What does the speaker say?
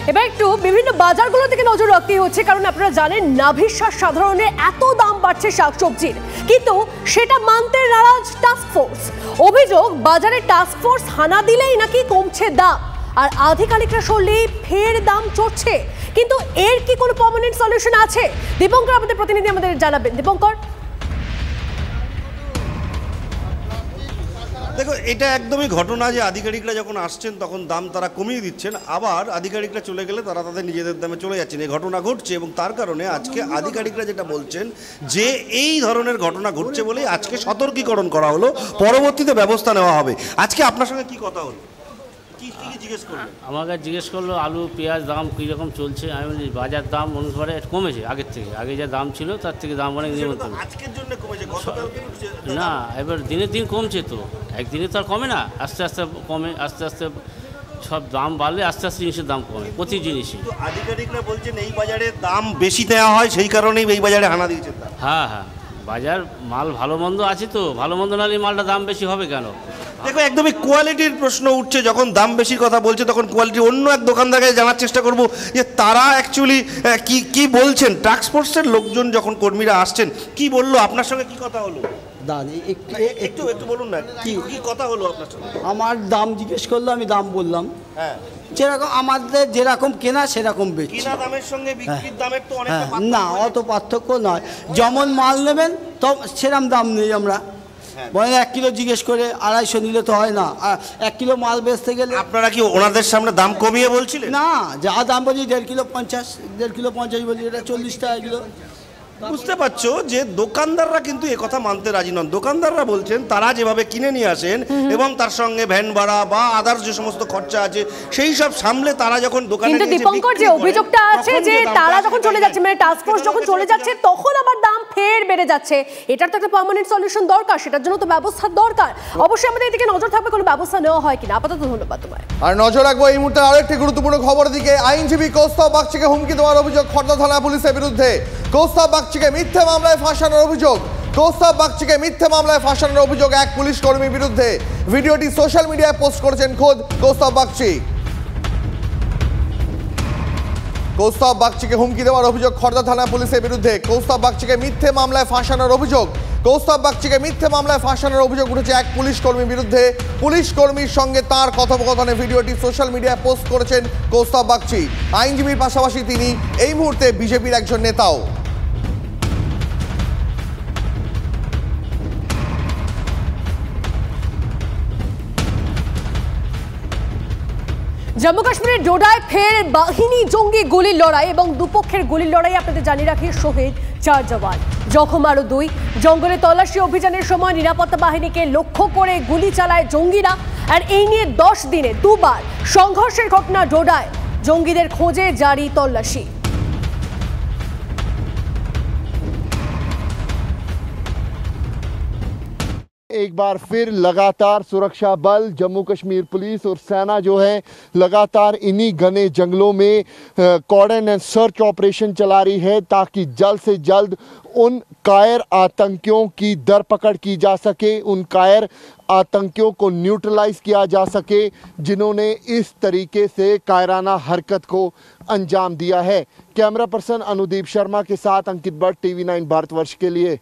এবার একটু বিভিন্ন বাজারগুলো থেকে নজর রাখতে হচ্ছে, কারণ আপনারা জানেন নাভিশ্বাস সাধারণে এত দাম বাড়ছে শাকসবজির, কিন্তু সেটা মানতে নারাজ টাস্ক ফোর্স। অভিযোগ, বাজারে টাস্ক ফোর্স হানা দিলেই নাকি কমছে দাম, আর আধিকারিকরা সরলেই ফের দাম চড়ছে। কিন্তু এর কি কোনো পার্মানেন্ট সলিউশন আছে? দীপঙ্কর আমাদের প্রতিনিধি আমাদের জানাবেন। দীপঙ্কর, দেখো, এটা একদমই ঘটনা যে আধিকারিকরা যখন আসছেন তখন দাম তারা কমিয়ে দিচ্ছেন, আবার আধিকারিকরা চলে গেলে তারা তাদের নিজেদের দামে চলে যাচ্ছেন। এই ঘটনা ঘটছে এবং তার কারণে আজকে আধিকারিকরা যেটা বলছেন যে এই ধরনের ঘটনা ঘটছে বলেই আজকে সতর্কীকরণ করা হলো, পরবর্তীতে ব্যবস্থা নেওয়া হবে। আজকে আপনার সঙ্গে কি কথা হলো, কি জিজ্ঞেস করলেন? আমাকে জিজ্ঞেস করলো আলু পেঁয়াজ দাম কীরকম চলছে। আমি বলি বাজার দাম অনুসারে কমেছে আগের থেকে, আগে যা দাম ছিল তার থেকে দাম অনেক নিয়ন্ত্রণ। আজকের জন্য কমেছে, না, এবার দিনের দিন কমছে তো, একদিনে তো আর কমে না, আস্তে আস্তে কমে, আস্তে আস্তে সব দাম বাড়লে আস্তে আস্তে জিনিসের দাম কমে, প্রতি জিনিসই। আধিকারিকরা বলছেন এই বাজারে দাম বেশি দেওয়া হয়, সেই কারণেই এই বাজারে হানা দিয়েছেন। হ্যাঁ হ্যাঁ, বাজার মাল ভালো মন্দ আছে তো, ভালো মন্দ নাহলে মালটা দাম বেশি হবে কেন? দেখো, একদমই কোয়ালিটির প্রশ্ন উঠছে। যখন দাম বেশির কথা বলছে তখন কোয়ালিটি অন্য এক দোকানদারকে জানার চেষ্টা করব যে তারা অ্যাকচুয়ালি কি বলছেন। টাস্ক ফোর্সের লোকজন যখন কর্মীরা আসছেন কি বললো, আপনার সঙ্গে কি কথা হলো? একটু বলুন না, কি কথা হলো আপনার সঙ্গে? আমার দাম জিজ্ঞেস করলো, আমি দাম বললাম। হ্যাঁ, যেরকম আমাদের যেরকম কেনা সেরকম বেচি। কেনা দামের সঙ্গে বিক্রির দামের তো অনেকটা পার্থক্য। না, অত পার্থক্য নয়। যেমন মাল নেবেন তো সেরকম দাম নেই আমরা। বলেন 1 কিলো জিজ্ঞেস করে 250 নিলে তো হয় না। 1 কিলো মাল বেচতে গেলে আপনারা কি ওনাদের সামনে দাম কমিয়ে বলছিলেন? না, যা দাম বলি 1.5 কিলো 50, 1.5 কিলো 50 বলি, এটা 40 টাকা কিলো। বুঝতে পারছো যে দোকানদাররা কিন্তু একথা মানতে রাজি নন। দোকানদাররা বলছেন তারা যেভাবে কিনে নিয়ে আসেন এবং তার সঙ্গে ভ্যান ভাড়া বা আদার্স যে সমস্ত খরচা আছে সেই সব সামলে তারা যখন দোকানে কিন্তু দীপঙ্কর, যে অভিযোগটা আছে যে তারা যখন চলে যাচ্ছে, মানে টাস্ক ফোর্স যখন চলে যাচ্ছে তখন আবার দাম ফের বেড়ে যাচ্ছে, এটার তো একটা পার্মানেন্ট সলিউশন দরকার, সেটার জন্য তো ব্যবস্থা দরকার। অবশ্যই আমাদের এদিকে নজর থাকবে কোনো ব্যবস্থা নেওয়া হয় কিনা। আপাতত ধন্যবাদ তোমায়। আর নজর রাখবো এই মুহূর্তে আরেকটি গুরুত্বপূর্ণ খবর দিকে। আইনজীবী কৌস্তব বাগচিকে হুমকি দেওয়ার অভিযোগ খড়দা থানা পুলিশের বিরুদ্ধে। কৌস্তব বাগচিকে মিথ্যে মামলায় ফাঁসানোর অভিযোগ। কৌস্তব বাগচিকে মিথ্যে মামলায় ফাঁসানোর অভিযোগ এক পুলিশ কর্মীর বিরুদ্ধে। ভিডিওটি সোশ্যাল মিডিয়ায় পোস্ট করেছেন খোদ কৌস্তব বাগচি। কৌস্তব বাগচিকে হুমকি দেওয়ার অভিযোগ খড়দা থানা পুলিশের বিরুদ্ধে। কৌস্তব বাগচিকে মিথ্যে মামলায় ফাঁসানোর অভিযোগ। কৌস্তব বাগচিকে মিথ্যে মামলায় ফাঁসানোর অভিযোগ উঠেছে এক পুলিশ কর্মীর বিরুদ্ধে। পুলিশ কর্মীর সঙ্গে তার কথোপকথনের ভিডিওটি সোশ্যাল মিডিয়ায় পোস্ট করেছেন কৌস্তব বাগচি। আইনজীবীর পাশাপাশি তিনি এই মুহূর্তে বিজেপির একজন নেতাও। জম্মু কাশ্মীরের ডোডায় ফের বাহিনী জঙ্গি গুলির লড়াই এবং দুপক্ষের গুলির লড়াই আপনাদের জানিয়ে রাখি শহীদ 4 জওয়ান, জখম আরো 2। জঙ্গলে তল্লাশি অভিযানের সময় নিরাপত্তা বাহিনীকে লক্ষ্য করে গুলি চালায় জঙ্গিরা। আর এই নিয়ে 10 দিনে 2 বার সংঘর্ষের ঘটনা ডোডায়। জঙ্গিদের খোঁজে জারি তল্লাশি। एक बार फिर लगातार सुरक्षा बल, जम्मू कश्मीर पुलिस और सेना जो है लगातार इन्हीं घने जंगलों में कॉर्डन एंड सर्च ऑपरेशन चला रही है ताकि जल्द से जल्द उन कायर आतंकियों की दरपकड़ की जा सके, उन कायर आतंकियों को न्यूट्रलाइज किया जा सके जिन्होंने इस तरीके से कायराना हरकत को अंजाम दिया है। कैमरा पर्सन अनुदीप शर्मा के साथ अंकित भट्ट, TV9 भारतवर्ष के लिए।